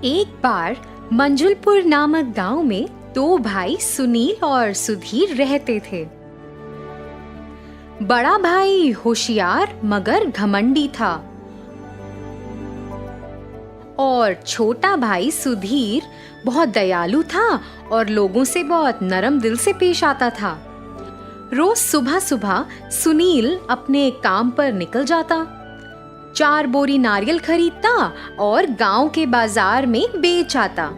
एक बार मंजुलपुर नामक गांव में दो भाई सुनील और सुधीर रहते थे। बड़ा भाई होशियार मगर घमंडी था और छोटा भाई सुधीर बहुत दयालु था और लोगों से बहुत नरम दिल से पेश आता था। रोज सुबह सुबह सुनील अपने काम पर निकल जाता, 4 बोरी नारियल खरीदता और गांव के बाजार में बेच आता।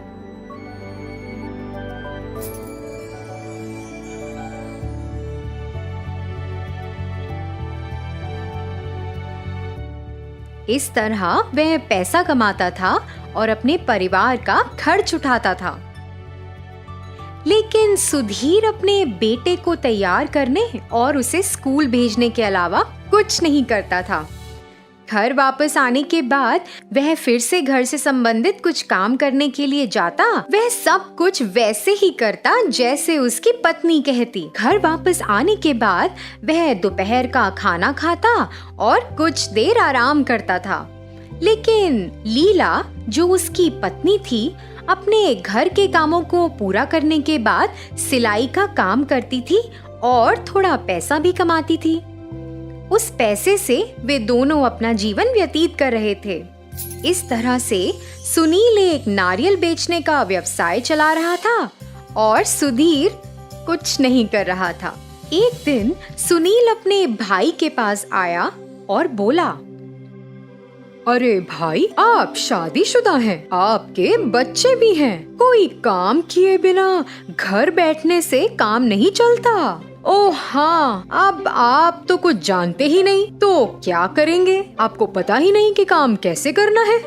इस तरह वह पैसा कमाता था और अपने परिवार का खर्च उठाता था। लेकिन सुधीर अपने बेटे को तैयार करने और उसे स्कूल भेजने के अलावा कुछ नहीं करता था। घर वापस आने के बाद वह फिर से घर से संबंधित कुछ काम करने के लिए जाता। वह सब कुछ वैसे ही करता जैसे उसकी पत्नी कहती। घर वापस आने के बाद वह दोपहर का खाना खाता और कुछ देर आराम करता था। लेकिन लीला, जो उसकी पत्नी थी, अपने घर के कामों को पूरा करने के बाद सिलाई का काम करती थी और थोड़ा पैसा भी कमाती थी। उस पैसे से वे दोनों अपना जीवन व्यतीत कर रहे थे। इस तरह से सुनील एक नारियल बेचने का व्यवसाय चला रहा था और सुधीर कुछ नहीं कर रहा था। एक दिन सुनील अपने भाई के पास आया और बोला, अरे भाई, आप शादीशुदा हैं, आपके बच्चे भी हैं, कोई काम किए बिना घर बैठने से काम नहीं चलता। ओह हाँ, अब आप तो कुछ जानते ही नहीं, तो क्या करेंगे? आपको पता ही नहीं कि काम कैसे करना है।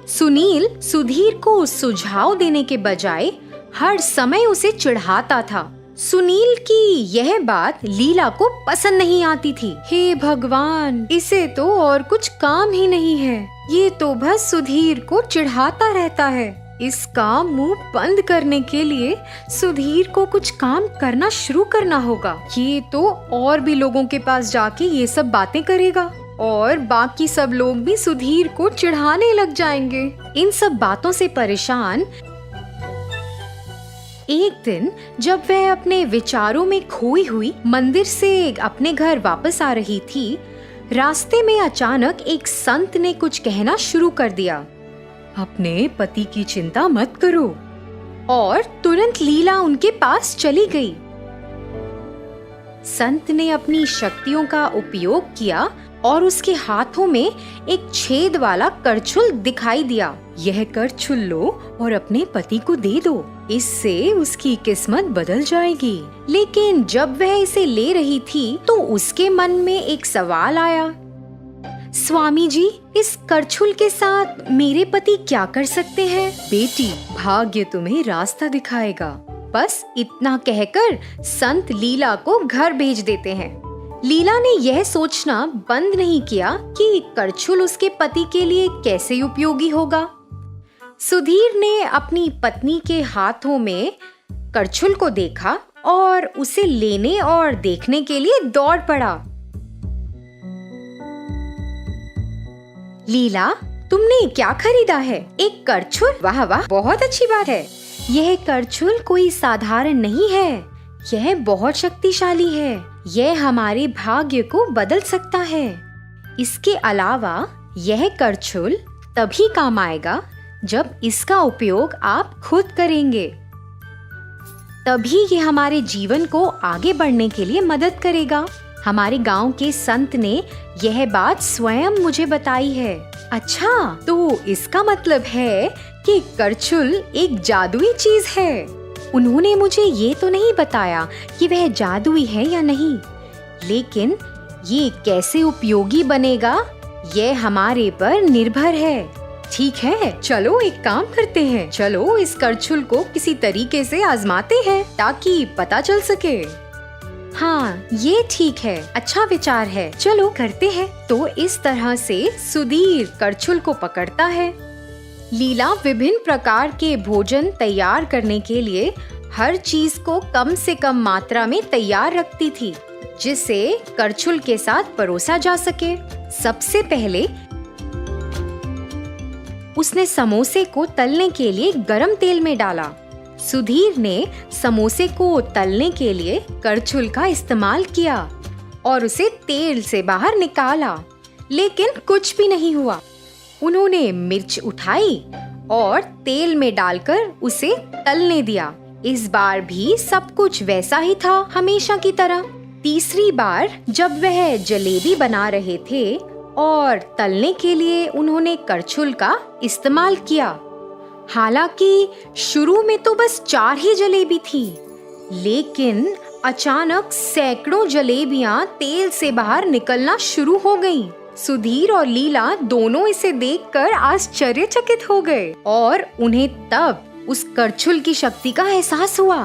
सुनील सुधीर को सुझाव देने के बजाय हर समय उसे चिढ़ाता था। सुनील की यह बात लीला को पसंद नहीं आती थी। हे भगवान, इसे तो और कुछ काम ही नहीं है, ये तो बस सुधीर को चिढ़ाता रहता है। इसका मुंह बंद करने के लिए सुधीर को कुछ काम करना शुरू करना होगा। ये तो और भी लोगों के पास जाके ये सब बातें करेगा और बाकी सब लोग भी सुधीर को चिढ़ाने लग जाएंगे। इन सब बातों से परेशान एक दिन जब वह अपने विचारों में खोई हुई मंदिर से अपने घर वापस आ रही थी, रास्ते में अचानक एक संत ने कुछ कहना शुरू कर दिया। अपने पति की चिंता मत करो। और तुरंत लीला उनके पास चली गई। संत ने अपनी शक्तियों का उपयोग किया और उसके हाथों में एक छेद वाला करछुल दिखाई दिया। यह करछुल लो और अपने पति को दे दो, इससे उसकी किस्मत बदल जाएगी। लेकिन जब वह इसे ले रही थी तो उसके मन में एक सवाल आया। स्वामी जी, इस करछुल के साथ मेरे पति क्या कर सकते हैं? बेटी, भाग्य तुम्हें रास्ता दिखाएगा। बस इतना कहकर संत लीला को घर भेज देते हैं। लीला ने यह सोचना बंद नहीं किया कि करछुल उसके पति के लिए कैसे उपयोगी होगा। सुधीर ने अपनी पत्नी के हाथों में करछुल को देखा और उसे लेने और देखने के लिए दौड़ पड़ा। लीला, तुमने क्या खरीदा है? एक करछुल? वाह वाह, बहुत अच्छी बात है। यह करछुल कोई साधारण नहीं है, यह बहुत शक्तिशाली है। यह हमारे भाग्य को बदल सकता है। इसके अलावा यह करछुल तभी काम आएगा जब इसका उपयोग आप खुद करेंगे, तभी ये हमारे जीवन को आगे बढ़ने के लिए मदद करेगा। हमारे गांव के संत ने यह बात स्वयं मुझे बताई है। अच्छा, तो इसका मतलब है कि करछुल एक जादुई चीज है। उन्होंने मुझे ये तो नहीं बताया कि वह जादुई है या नहीं, लेकिन ये कैसे उपयोगी बनेगा यह हमारे पर निर्भर है। ठीक है, चलो एक काम करते हैं। चलो इस करछुल को किसी तरीके से आजमाते हैं ताकि पता चल सके। हाँ, ये ठीक है, अच्छा विचार है, चलो करते हैं। तो इस तरह से सुधीर करछुल को पकड़ता है। लीला विभिन्न प्रकार के भोजन तैयार करने के लिए हर चीज को कम से कम मात्रा में तैयार रखती थी, जिसे करछुल के साथ परोसा जा सके। सबसे पहले उसने समोसे को तलने के लिए गरम तेल में डाला। सुधीर ने समोसे को तलने के लिए करछुल का इस्तेमाल किया और उसे तेल से बाहर निकाला, लेकिन कुछ भी नहीं हुआ। उन्होंने मिर्च उठाई और तेल में डालकर उसे तलने दिया। इस बार भी सब कुछ वैसा ही था, हमेशा की तरह। तीसरी बार जब वह जलेबी बना रहे थे और तलने के लिए उन्होंने करछुल का इस्तेमाल किया। हालांकि शुरू में तो बस 4 ही जलेबी थी, लेकिन अचानक सैकड़ों जलेबियां तेल से बाहर निकलना शुरू हो गईं। सुधीर और लीला दोनों इसे देखकर आश्चर्यचकित हो गए और उन्हें तब उस करछुल की शक्ति का एहसास हुआ।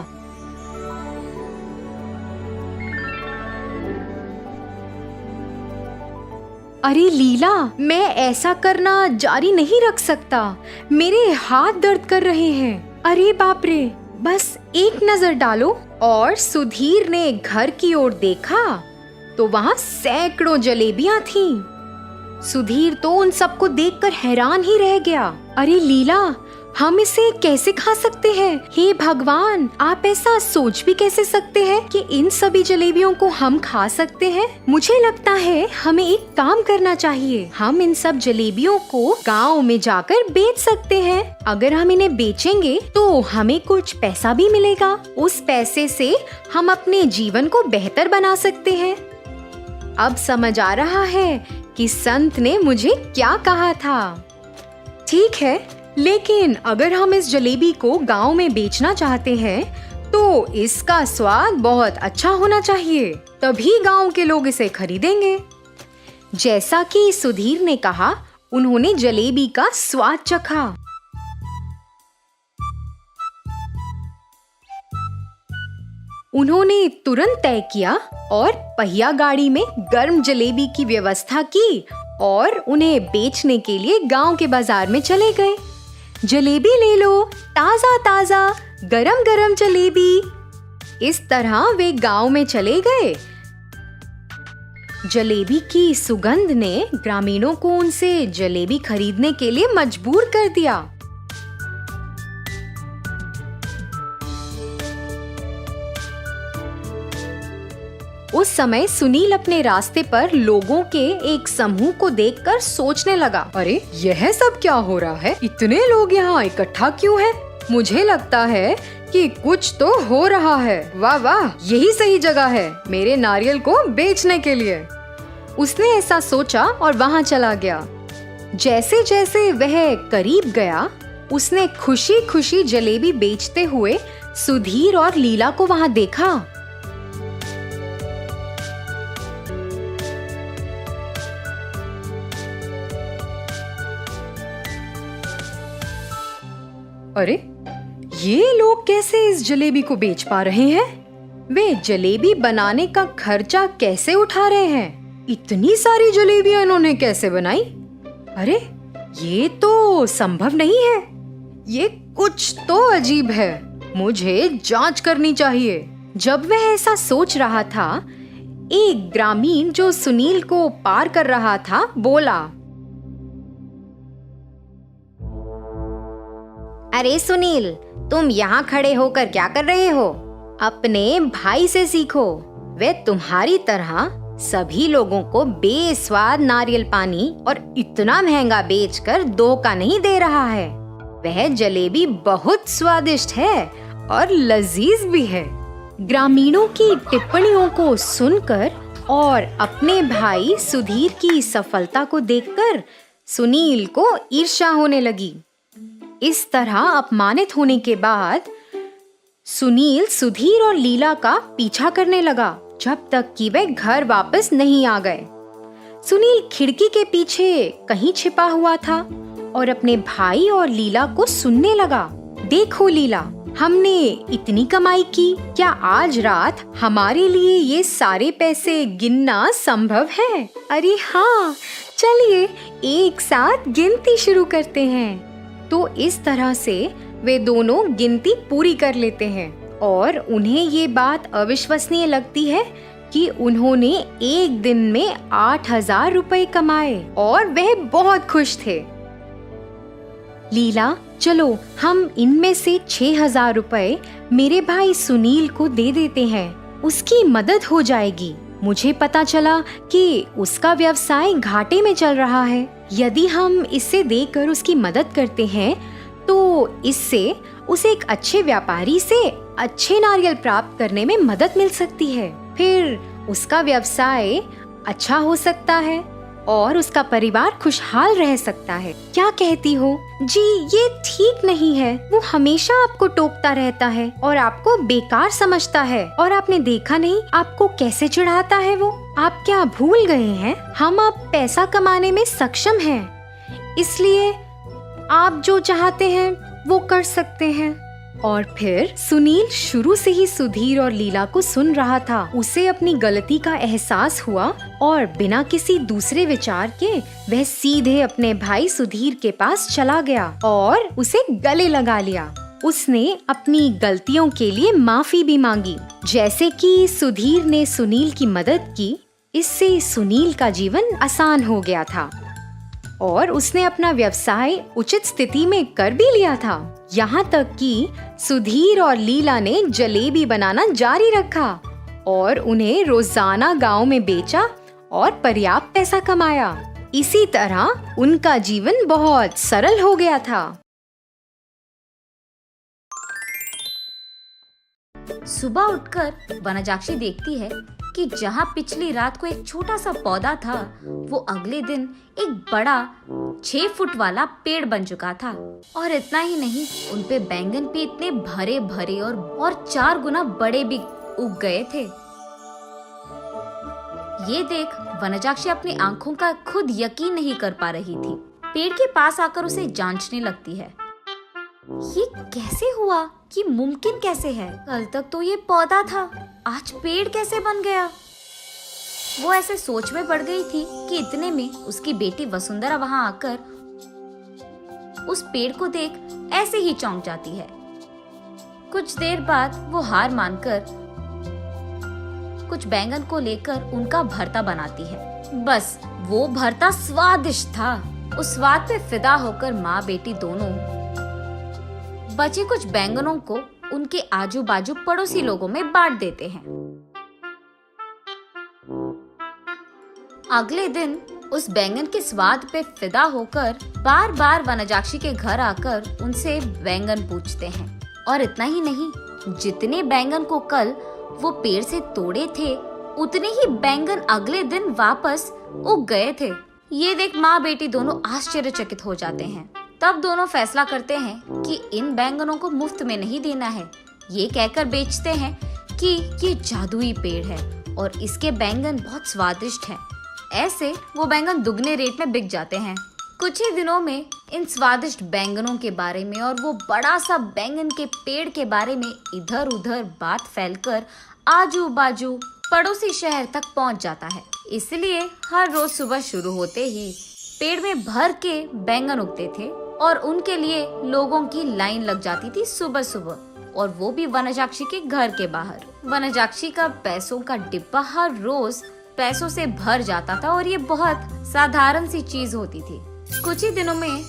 अरे लीला, मैं ऐसा करना जारी नहीं रख सकता, मेरे हाथ दर्द कर रहे हैं। अरे बाप रे, बस एक नजर डालो। और सुधीर ने घर की ओर देखा तो वहाँ सैकड़ों जलेबियां थीं। सुधीर तो उन सबको देखकर हैरान ही रह गया। अरे लीला, हम इसे कैसे खा सकते हैं? हे भगवान, आप ऐसा सोच भी कैसे सकते हैं कि इन सभी जलेबियों को हम खा सकते हैं? मुझे लगता है हमें एक काम करना चाहिए। हम इन सब जलेबियों को गांव में जाकर बेच सकते हैं। अगर हम इन्हें बेचेंगे तो हमें कुछ पैसा भी मिलेगा। उस पैसे से हम अपने जीवन को बेहतर बना सकते हैं। अब समझ आ रहा है कि संत ने मुझे क्या कहा था। ठीक है, लेकिन अगर हम इस जलेबी को गांव में बेचना चाहते हैं तो इसका स्वाद बहुत अच्छा होना चाहिए, तभी गांव के लोग इसे खरीदेंगे। जैसा कि सुधीर ने कहा, उन्होंने जलेबी का स्वाद चखा। उन्होंने तुरंत तय किया और पहिया गाड़ी में गर्म जलेबी की व्यवस्था की और उन्हें बेचने के लिए गांव के बाजार में चले गए। जलेबी ले लो, ताजा ताजा गरम गरम जलेबी। इस तरह वे गांव में चले गए। जलेबी की सुगंध ने ग्रामीणों को उनसे जलेबी खरीदने के लिए मजबूर कर दिया। उस समय सुनील अपने रास्ते पर लोगों के एक समूह को देखकर सोचने लगा, अरे यह सब क्या हो रहा है? इतने लोग यहाँ इकट्ठा क्यों हैं? मुझे लगता है कि कुछ तो हो रहा है। वाह वाह, यही सही जगह है मेरे नारियल को बेचने के लिए। उसने ऐसा सोचा और वहाँ चला गया। जैसे जैसे वह करीब गया, उसने खुशी खुशी जलेबी बेचते हुए सुधीर और लीला को वहाँ देखा। अरे, ये लोग कैसे इस जलेबी को बेच पा रहे हैं? वे जलेबी बनाने का खर्चा कैसे उठा रहे हैं? इतनी सारी जलेबियां इन्होंने कैसे बनाई? अरे, ये तो संभव नहीं है। ये कुछ तो अजीब है। मुझे जांच करनी चाहिए। जब वह ऐसा सोच रहा था, एक ग्रामीण जो सुनील को पार कर रहा था बोला, अरे सुनील, तुम यहाँ खड़े होकर क्या कर रहे हो? अपने भाई से सीखो। वे तुम्हारी तरह सभी लोगों को बेस्वाद नारियल पानी और इतना महंगा बेचकर धोखा नहीं दे रहा है। वह जलेबी बहुत स्वादिष्ट है और लजीज भी है। ग्रामीणों की टिप्पणियों को सुनकर और अपने भाई सुधीर की सफलता को देखकर सुनील को ईर्ष्या होने लगी। इस तरह अपमानित होने के बाद सुनील सुधीर और लीला का पीछा करने लगा जब तक कि वे घर वापस नहीं आ गए। सुनील खिड़की के पीछे कहीं छिपा हुआ था और अपने भाई और लीला को सुनने लगा। देखो लीला, हमने इतनी कमाई की, क्या आज रात हमारे लिए ये सारे पैसे गिनना संभव है? अरे हाँ, चलिए एक साथ गिनती शुरू करते हैं। तो इस तरह से वे दोनों गिनती पूरी कर लेते हैं और उन्हें ये बात अविश्वसनीय लगती है कि उन्होंने एक दिन में 8,000 रुपए कमाए और वह बहुत खुश थे। लीला, चलो हम इनमें से 6,000 रुपए मेरे भाई सुनील को दे देते हैं, उसकी मदद हो जाएगी। मुझे पता चला कि उसका व्यवसाय घाटे में चल रहा है। यदि हम इसे देकर उसकी मदद करते हैं तो इससे उसे एक अच्छे व्यापारी से अच्छे नारियल प्राप्त करने में मदद मिल सकती है। फिर उसका व्यवसाय अच्छा हो सकता है और उसका परिवार खुशहाल रह सकता है। क्या कहती हो? जी, ये ठीक नहीं है। वो हमेशा आपको टोकता रहता है और आपको बेकार समझता है। और आपने देखा नहीं आपको कैसे चिढ़ाता है वो? आप क्या भूल गए हैं? हम अब पैसा कमाने में सक्षम हैं, इसलिए आप जो चाहते हैं वो कर सकते हैं। और फिर सुनील शुरू से ही सुधीर और लीला को सुन रहा था। उसे अपनी गलती का एहसास हुआ और बिना किसी दूसरे विचार के वह सीधे अपने भाई सुधीर के पास चला गया और उसे गले लगा लिया। उसने अपनी गलतियों के लिए माफी भी मांगी। जैसे कि सुधीर ने सुनील की मदद की, इससे सुनील का जीवन आसान हो गया था और उसने अपना व्यवसाय उचित स्थिति में कर भी लिया था। यहाँ तक कि सुधीर और लीला ने जलेबी बनाना जारी रखा और उन्हें रोजाना गांव में बेचा और पर्याप्त पैसा कमाया। इसी तरह उनका जीवन बहुत सरल हो गया था। सुबह उठकर वनजाक्षी देखती है कि जहाँ पिछली रात को एक छोटा सा पौधा था, वो अगले दिन एक बड़ा 6 फुट वाला पेड़ बन चुका था। और इतना ही नहीं, उनपे बैंगन भी इतने भरे भरे और 4 गुना बड़े भी उग गए थे। ये देख वनजाक्षी अपनी आंखों का खुद यकीन नहीं कर पा रही थी। पेड़ के पास आकर उसे जांचने लगती है। ये कैसे हुआ? ये मुमकिन कैसे है? कल तक तो ये पौधा था, आज पेड़ कैसे बन गया? वो ऐसे सोच में पड़ गई थी कि इतने में उसकी बेटी वसुंधरा वहां आकर उस पेड़ को देख ऐसे ही चौंक जाती है। कुछ देर बाद वो हार मानकर कुछ बैंगन को लेकर उनका भरता बनाती है। बस वो भरता स्वादिष्ट था। उस स्वाद पे फिदा होकर माँ बेटी दोनों बचे कुछ बैंगनों को उनके आजू बाजू पड़ोसी लोगों में बांट देते हैं। अगले दिन उस बैंगन के स्वाद पे फिदा होकर बार बार वनजाक्षी के घर आकर उनसे बैंगन पूछते हैं। और इतना ही नहीं, जितने बैंगन को कल वो पेड़ से तोड़े थे, उतने ही बैंगन अगले दिन वापस उग गए थे। ये देख माँ बेटी दोनों आश्चर्यचकित हो जाते हैं। तब दोनों फैसला करते हैं कि इन बैंगनों को मुफ्त में नहीं देना है। ये कहकर बेचते हैं कि ये जादुई पेड़ है और इसके बैंगन बहुत स्वादिष्ट हैं। ऐसे वो बैंगन दुगने रेट में बिक जाते हैं। कुछ ही दिनों में इन स्वादिष्ट बैंगनों के बारे में और वो बड़ा सा बैंगन के पेड़ के बारे में इधर उधर बात फैलकर आजू बाजू पड़ोसी शहर तक पहुंच जाता है। इसलिए हर रोज सुबह शुरू होते ही पेड़ में भर के बैंगन उगते थे और उनके लिए लोगों की लाइन लग जाती थी सुबह सुबह, और वो भी वनजाक्षी के घर के बाहर। वनजाक्षी का पैसों का डिब्बा हर रोज पैसों से भर जाता था और ये बहुत साधारण सी चीज होती थी। कुछ ही दिनों में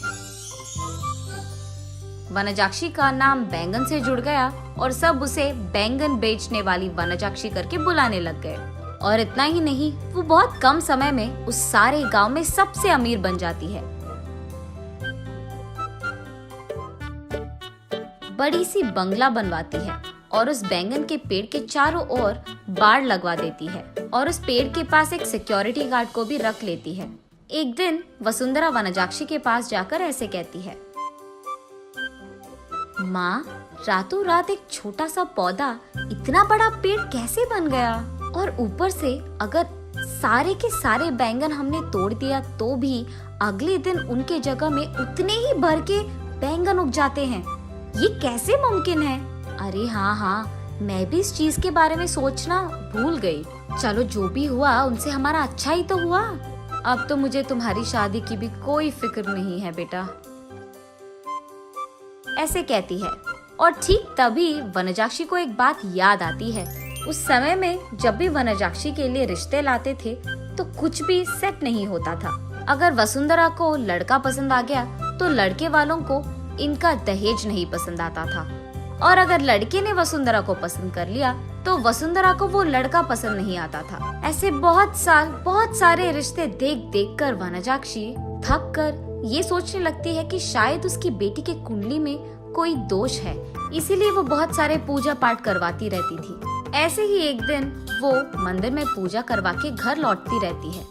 वनजाक्षी का नाम बैंगन से जुड़ गया और सब उसे बैंगन बेचने वाली वनजाक्षी करके बुलाने लग गए। और इतना ही नहीं, वो बहुत कम समय में उस सारे गांव में सबसे अमीर बन जाती है। बड़ी सी बंगला बनवाती है और उस बैंगन के पेड़ के चारों ओर बाड़ लगवा देती है और उस पेड़ के पास एक सिक्योरिटी गार्ड को भी रख लेती है। एक दिन वसुंधरा वनजाक्षी के पास जाकर ऐसे कहती है, माँ, रातों रात एक छोटा सा पौधा इतना बड़ा पेड़ कैसे बन गया? और ऊपर से अगर सारे के सारे बैंगन हमने तोड़ दिया तो भी अगले दिन उनके जगह में उतने ही भर के बैंगन उग जाते हैं। ये कैसे मुमकिन है? अरे हाँ, मैं भी इस चीज के बारे में सोचना भूल गई। चलो जो भी हुआ उनसे हमारा अच्छा ही तो हुआ। अब तो मुझे तुम्हारी शादी की भी कोई फिक्र नहीं है बेटा, ऐसे कहती है। और ठीक तभी वनजाक्षी को एक बात याद आती है उस समय में जब भी वनजाक्षी के लिए रिश्ते लाते थे तो कुछ भी सेट नहीं होता था। अगर वसुंधरा को लड़का पसंद आ गया तो लड़के वालों को इनका दहेज नहीं पसंद आता था, और अगर लड़के ने वसुंधरा को पसंद कर लिया तो वसुंधरा को वो लड़का पसंद नहीं आता था। ऐसे बहुत सारे रिश्ते देख देख कर वनजाक्षी थक कर ये सोचने लगती है कि शायद उसकी बेटी के कुंडली में कोई दोष है, इसीलिए वो बहुत सारे पूजा पाठ करवाती रहती थी। ऐसे ही एक दिन वो मंदिर में पूजा करवा के घर लौटती रहती है।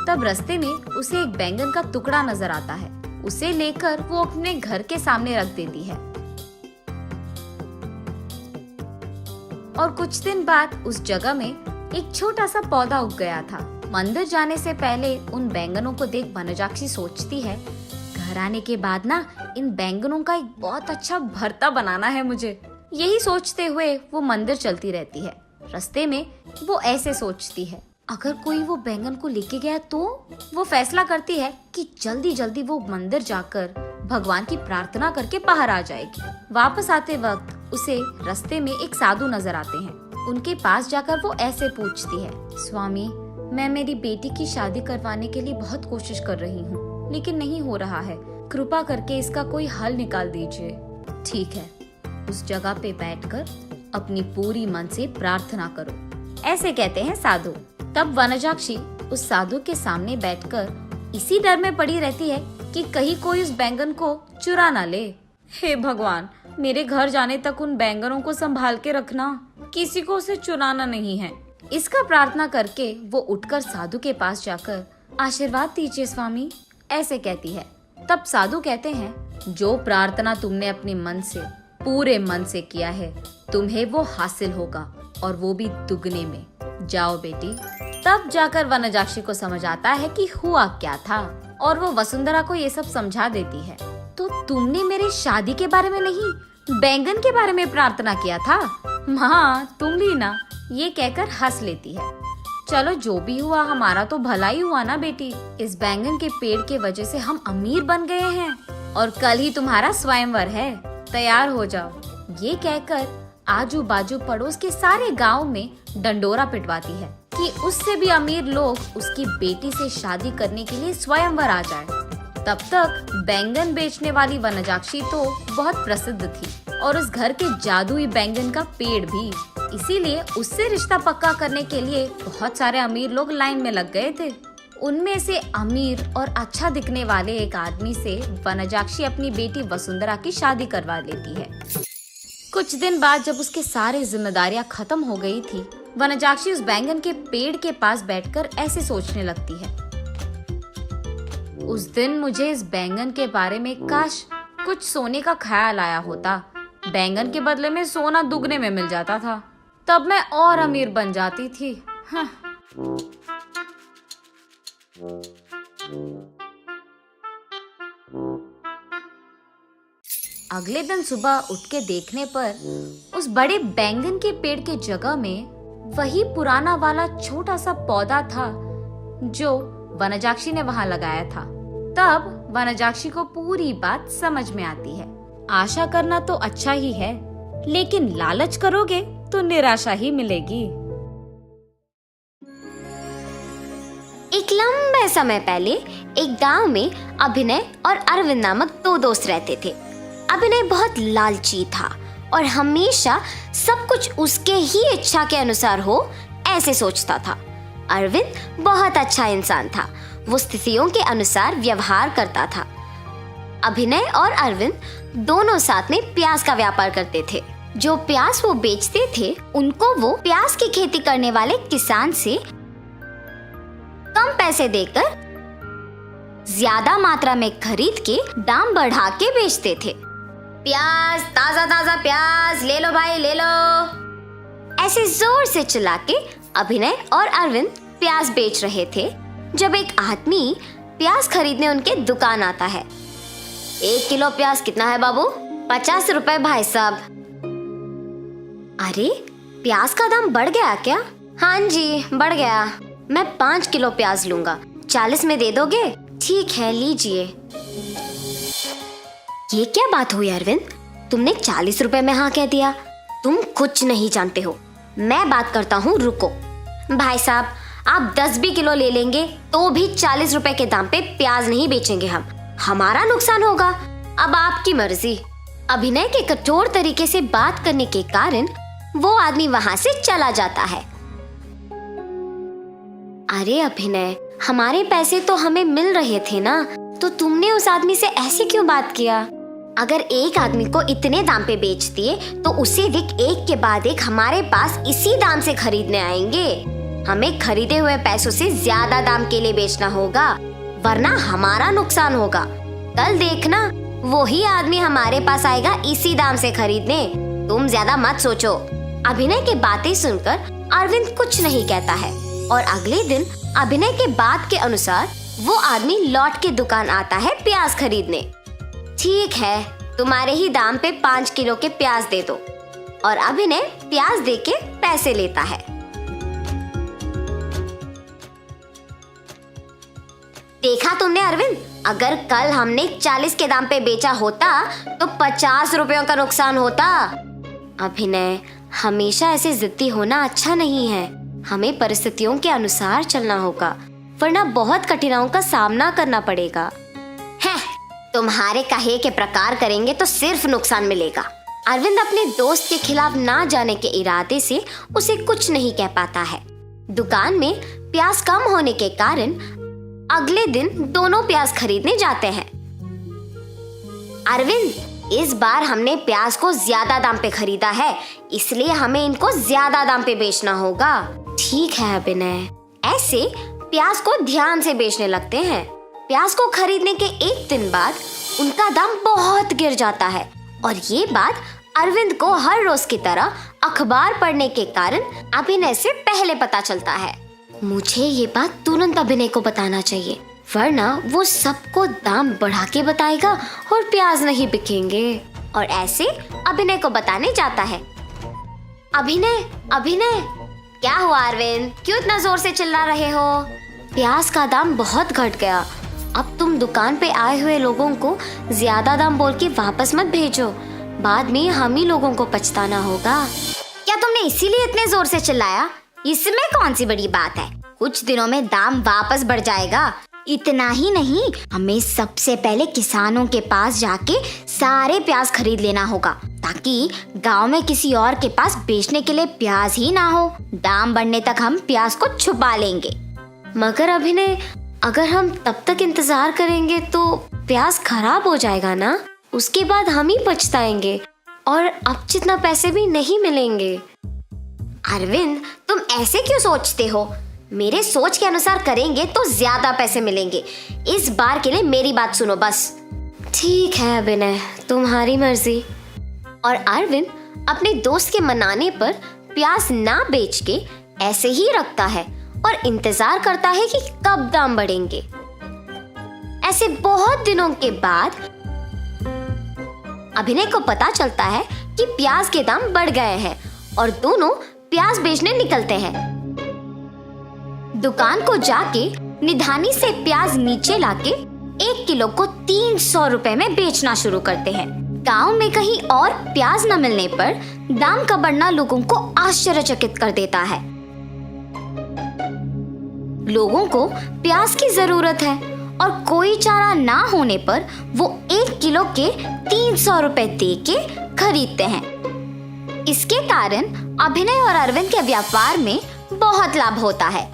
तब रास्ते में उसे एक बैंगन का टुकड़ा नजर आता है। उसे लेकर वो अपने घर के सामने रख देती है, और कुछ दिन बाद उस जगह में एक छोटा सा पौधा उग गया था। मंदिर जाने से पहले उन बैंगनों को देख वनजाक्षी सोचती है, घर आने के बाद ना इन बैंगनों का एक बहुत अच्छा भरता बनाना है मुझे। यही सोचते हुए वो मंदिर चलती रहती है। रास्ते में वो ऐसे सोचती है, अगर कोई वो बैंगन को लेके गया तो वो फैसला करती है कि जल्दी जल्दी वो मंदिर जाकर भगवान की प्रार्थना करके बाहर आ जाएगी। वापस आते वक्त उसे रास्ते में एक साधु नजर आते हैं। उनके पास जाकर वो ऐसे पूछती है, स्वामी, मैं मेरी बेटी की शादी करवाने के लिए बहुत कोशिश कर रही हूँ, लेकिन नहीं हो रहा है। कृपा करके इसका कोई हल निकाल दीजिए। ठीक है, उस जगह पे बैठकर अपनी पूरी मन से प्रार्थना करो, ऐसे कहते हैं साधु। तब वनजाक्षी उस साधु के सामने बैठकर इसी डर में पड़ी रहती है कि कहीं कोई उस बैंगन को चुरा ना ले। हे भगवान, मेरे घर जाने तक उन बैंगनों को संभाल के रखना, किसी को उसे चुराना नहीं है। इसका प्रार्थना करके वो उठकर साधु के पास जाकर आशीर्वाद दीजिए स्वामी, ऐसे कहती है। तब साधु कहते हैं, जो प्रार्थना तुमने अपने मन से, पूरे मन से किया है, तुम्हें वो हासिल होगा, और वो भी दुगने में। जाओ बेटी। तब जाकर वनजाक्षी को समझ आता है कि हुआ क्या था, और वो वसुंधरा को ये सब समझा देती है। तो तुमने मेरे शादी के बारे में नहीं, बैंगन के बारे में प्रार्थना किया था? हाँ, तुम भी ना, ये कहकर हंस लेती है। चलो जो भी हुआ, हमारा तो भला ही हुआ ना बेटी। इस बैंगन के पेड़ के वजह से हम अमीर बन गए हैं, और कल ही तुम्हारा स्वयंवर है, तैयार हो जाओ। ये कहकर आजू बाजू पड़ोस के सारे गांव में डंडोरा पिटवाती है कि उससे भी अमीर लोग उसकी बेटी से शादी करने के लिए स्वयंवर आ जाए। तब तक बैंगन बेचने वाली वनजाक्षी तो बहुत प्रसिद्ध थी, और उस घर के जादुई बैंगन का पेड़ भी। इसीलिए उससे रिश्ता पक्का करने के लिए बहुत सारे अमीर लोग लाइन में लग गए थे। उनमें से अमीर और अच्छा दिखने वाले एक आदमी से वनजाक्षी अपनी बेटी वसुंधरा की शादी करवा लेती है। कुछ दिन बाद जब उसके सारे जिम्मेदारियां खत्म हो गई थी, वनजाक्षी उस बैंगन के पेड़ के पास बैठकर ऐसे सोचने लगती है, उस दिन मुझे इस बैंगन के बारे में काश कुछ सोने का ख्याल आया होता। बैंगन के बदले में सोना दुगने में मिल जाता था, तब मैं और अमीर बन जाती थी। हाँ। अगले दिन सुबह उठ के देखने पर उस बड़े बैंगन के पेड़ के जगह में वही पुराना वाला छोटा सा पौधा था जो वनजाक्षी ने वहां लगाया था। तब वनजाक्षी को पूरी बात समझ में आती है। आशा करना तो अच्छा ही है, लेकिन लालच करोगे तो निराशा ही मिलेगी। एक लंबे समय पहले एक गांव में अभिनय और अरविंद नामक दो दोस्त रहते थे। अभिनय बहुत लालची था और हमेशा सब कुछ उसके ही इच्छा के अनुसार हो ऐसे सोचता था। अरविंद बहुत अच्छा इंसान था, वो स्थितियों के अनुसार व्यवहार करता था। अभिनय और अरविंद दोनों साथ में प्याज का व्यापार करते थे। जो प्याज वो बेचते थे उनको वो प्याज की खेती करने वाले किसान से कम पैसे देकर ज्यादा मात्रा में खरीद के दाम बढ़ा के बेचते थे। प्याज, ताजा ताजा प्याज ले लो भाई, ले लो, ऐसे जोर से चिल्ला के अभिनय और अरविंद प्याज बेच रहे थे जब एक आदमी प्याज खरीदने उनके दुकान आता है। 1 किलो प्याज कितना है बाबू? 50 रुपए भाई साहब। अरे, प्याज का दाम बढ़ गया क्या? हाँ जी, बढ़ गया। मैं 5 किलो प्याज लूंगा, 40 में दे दोगे? ठीक है, लीजिए। ये क्या बात हुई अरविंद, तुमने 40 रुपए में हाँ कह दिया? तुम कुछ नहीं जानते हो, मैं बात करता हूँ, रुको। भाई साहब, आप 10 भी किलो ले लेंगे तो भी 40 रुपए के दाम पे प्याज नहीं बेचेंगे हम, हमारा नुकसान होगा। अब आपकी मर्जी। अभिनय के कठोर तरीके से बात करने के कारण वो आदमी वहां से चला जाता है। अरे अभिनय, हमारे पैसे तो हमें मिल रहे थे ना, तो तुमने उस आदमी से ऐसे क्यों बात किया? अगर एक आदमी को इतने दाम पे बेच दिए तो उसे भी एक के बाद एक हमारे पास इसी दाम से खरीदने आएंगे। हमें खरीदे हुए पैसों से ज्यादा दाम के लिए बेचना होगा, वरना हमारा नुकसान होगा। कल देखना, वही आदमी हमारे पास आएगा इसी दाम से खरीदने। तुम ज्यादा मत सोचो। अभिनय की बातें सुनकर अरविंद कुछ नहीं कहता है और अगले दिन अभिनय के बात के अनुसार वो आदमी लौट के दुकान आता है प्याज खरीदने। ठीक है, तुम्हारे ही दाम पे 5 किलो के प्याज दे दो। और अभिनय प्याज दे के पैसे लेता है। देखा तुमने अरविंद, अगर कल हमने 40 के दाम पे बेचा होता तो 50 रुपयों का नुकसान होता। अभिनय, हमेशा ऐसे जिद्दी होना अच्छा नहीं है। हमें परिस्थितियों के अनुसार चलना होगा, वरना बहुत कठिनाइयों का सामना करना पड़ेगा। है, तुम्हारे कहे के प्रकार करेंगे तो सिर्फ नुकसान मिलेगा। अरविंद अपने दोस्त के खिलाफ ना जाने के इरादे से उसे कुछ नहीं कह पाता है। दुकान में प्याज कम होने के कारण अगले दिन दोनों प्याज खरीदने जाते हैं। अरविंद, इस बार हमने प्याज को ज्यादा दाम पे खरीदा है, इसलिए हमें इनको ज्यादा दाम पे बेचना होगा। ठीक है अभिनय। ऐसे प्याज को ध्यान से बेचने लगते हैं। प्याज को खरीदने के एक दिन बाद उनका दाम बहुत गिर जाता है और ये बात अरविंद को हर रोज की तरह अखबार पढ़ने के कारण अभिनय से पहले पता चलता है। मुझे ये बात तुरंत अभिनय को बताना चाहिए, वरना वो सबको दाम बढ़ा के बताएगा और प्याज नहीं बिकेंगे। और ऐसे अभिनय को बताने जाता है। अभिनय, अभिनय, क्या हुआ अरविंद, क्यों इतना जोर से चिल्ला रहे हो? प्याज का दाम बहुत घट गया। अब तुम दुकान पे आए हुए लोगों को ज्यादा दाम बोल के वापस मत भेजो, बाद में हम ही लोगों को पछताना होगा। क्या तुमने इसीलिए इतने जोर से चिल्लाया? इसमें कौन सी बड़ी बात है, कुछ दिनों में दाम वापस बढ़ जाएगा। इतना ही नहीं, हमें सबसे पहले किसानों के पास जाके सारे प्याज खरीद लेना होगा, ताकि गांव में किसी और के पास बेचने के लिए प्याज ही ना हो। दाम बढ़ने तक हम प्याज को छुपा लेंगे। मगर अभिनय, अगर हम तब तक इंतजार करेंगे तो प्याज खराब हो जाएगा ना, उसके बाद हम ही पछताएंगे और अब जितना पैसे भी नहीं मिलेंगे। अरविंद, तुम ऐसे क्यों सोचते हो? मेरे सोच के अनुसार करेंगे तो ज्यादा पैसे मिलेंगे। इस बार के लिए मेरी बात सुनो बस। ठीक है अभिनय, तुम्हारी मर्जी। और अरविंद अपने दोस्त के मनाने पर प्याज ना बेच के ऐसे ही रखता है और इंतजार करता है कि कब दाम बढ़ेंगे। ऐसे बहुत दिनों के बाद अभिनय को पता चलता है कि प्याज के दाम बढ़ गए हैं और दोनों प्याज बेचने निकलते हैं। दुकान को जाके निधानी से प्याज नीचे लाके 1 किलो को 300 रुपए में बेचना शुरू करते हैं। गांव में कहीं और प्याज न मिलने पर दाम का बढ़ना लोगों को आश्चर्यचकित कर देता है। लोगों को प्याज की जरूरत है और कोई चारा ना होने पर वो 1 किलो के 300 रुपए दे के खरीदते हैं। इसके कारण अभिनय और अरविंद के व्यापार में बहुत लाभ होता है।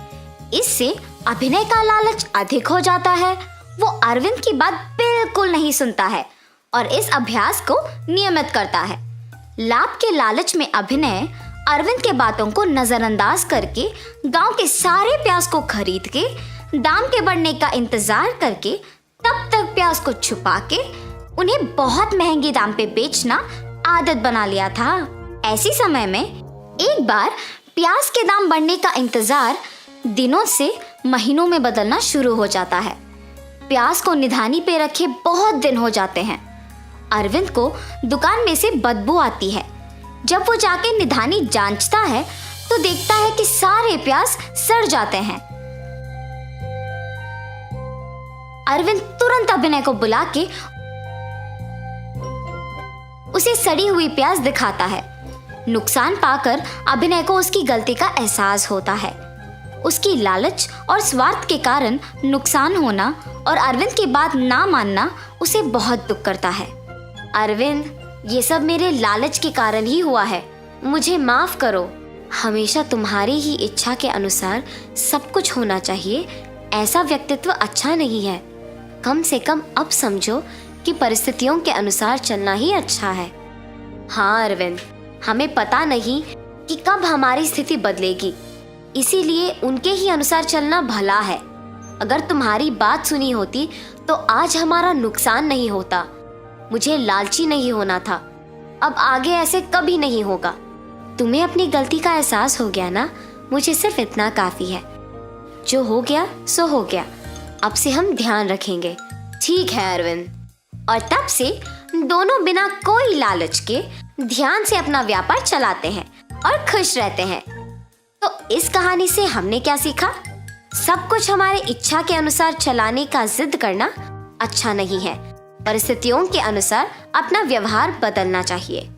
इससे अभिनय का लालच अधिक हो जाता है। वो अरविंद की बात बिल्कुल नहीं सुनता है और इस अभ्यास को नियमित करता है। लाभ के लालच में अभिनय अरविंद के बातों को नजरअंदाज करके गांव के सारे प्याज को खरीद के दाम के बढ़ने का इंतजार करके तब तक प्याज को छुपा के उन्हें बहुत महंगे दाम पे बेचना आदत बना लिया था। ऐसी समय में एक बार प्याज के दाम बढ़ने का इंतजार दिनों से महीनों में बदलना शुरू हो जाता है। प्याज को निधानी पे रखे बहुत दिन हो जाते हैं। अरविंद को दुकान में से बदबू आती है। जब वो जाके निधानी जांचता है तो देखता है कि सारे प्याज सड़ जाते हैं। अरविंद तुरंत अभिनय को बुला के उसे सड़ी हुई प्याज दिखाता है। नुकसान पाकर अभिनय को उसकी गलती का एहसास होता है। उसकी लालच और स्वार्थ के कारण नुकसान होना और अरविंद की बात ना मानना उसे बहुत दुख करता है। अरविंद, ये सब मेरे लालच के कारण ही हुआ है, मुझे माफ करो। हमेशा तुम्हारी ही इच्छा के अनुसार सब कुछ होना चाहिए, ऐसा व्यक्तित्व अच्छा नहीं है। कम से कम अब समझो कि परिस्थितियों के अनुसार चलना ही अच्छा है। हाँ अरविंद, हमें पता नहीं कि कब हमारी स्थिति बदलेगी, इसीलिए उनके ही अनुसार चलना भला है। अगर तुम्हारी बात सुनी होती तो आज हमारा नुकसान नहीं होता। मुझे लालची नहीं होना था, अब आगे ऐसे कभी नहीं होगा। तुम्हें अपनी गलती का एहसास हो गया ना, मुझे सिर्फ इतना काफी है। जो हो गया सो हो गया, अब से हम ध्यान रखेंगे। ठीक है अरविंद। और तब से दोनों बिना कोई लालच के ध्यान से अपना व्यापार चलाते हैं और खुश रहते हैं। तो इस कहानी से हमने क्या सीखा? सब कुछ हमारे इच्छा के अनुसार चलाने का जिद करना अच्छा नहीं है। परिस्थितियों के अनुसार अपना व्यवहार बदलना चाहिए।